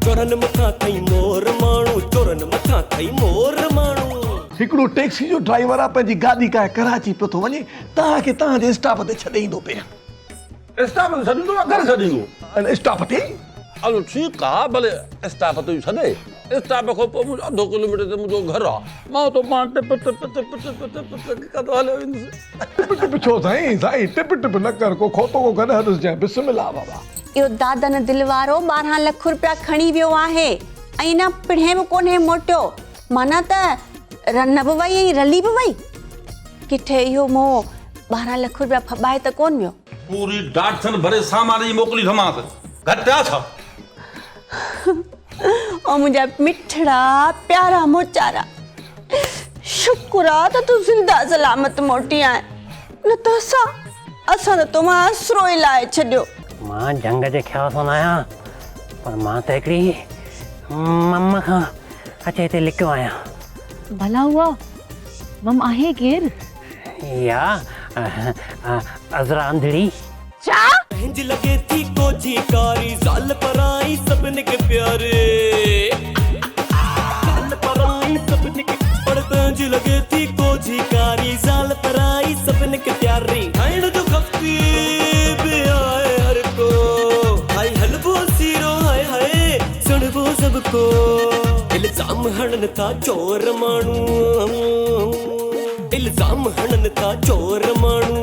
चोरन मथा थई मोर माण्हू, चोरन मथा थई मोर माण्हू। हिकिड़ो टैक्सी जो ड्राइवर आहे पंहिंजी गाॾी काए कराची पियो थो वञे, तव्हांखे तव्हांजे स्टॉप ते छॾे ईंदो पिया। स्टाफ ते छॾींदो आहे, घर छॾींदो स्टॉप ते? हलो ठीकु आहे, भले स्टाफ ते छॾे। स्टाफ खां पोइ मुंहिंजो 2 किलोमीटर ते मुंहिंजो घर आहे, मां तो पाण टिप कंदो हलियो वेंदुसि। टिप छो साईं? साईं टिप न कर, को खोतो को गॾु हलसि जाए। बिस्मिल्लाह बाबा। इहो दादन दिल वारो 12 लाख रुपया खणी वियो आहे ऐं न पिणे बि कोन्हे मोटियो। माना त रन बि वई ऐं रली बि वई। किथे इहो मोह 12 लाख रुपया फबाए त कोन वियो। पूरी डाठन भरे सामान जी मोकली थमांसि, घटि आहे छा? ओ मुंहिंजा मिठड़ा प्यारा मोचारा, शुक्र आहे त तूं ज़िंदा सलामत मोटी आहीं, न त असां त तोमां आसरो ई लाहे छॾियो। मां जंग जे ख़्याल सां न आहियां, पर मां त हिकिड़ी मम्मा खां अचे हिते लिकियो आहियां। भला हुआ मम आहे केरु? या अज़रा अंधड़ी। छा? पंहिंज लगे थी कोजी कारी, ज़ाल पराई सभिनी खे प्यारे। ज़ाल पराई सभिनी खे पर पंहिंज लगे थी कोजी कारी, ज़ाल पराई सभिनी खे प्यारी। खाइण जो खपती बि आहे हर को, हाय हलवो सीरो हाय हाय सुणबो सबको। इल्ज़ाम हणन था चोर माण्हू, इल्ज़ाम हणन था चोर माण्हू।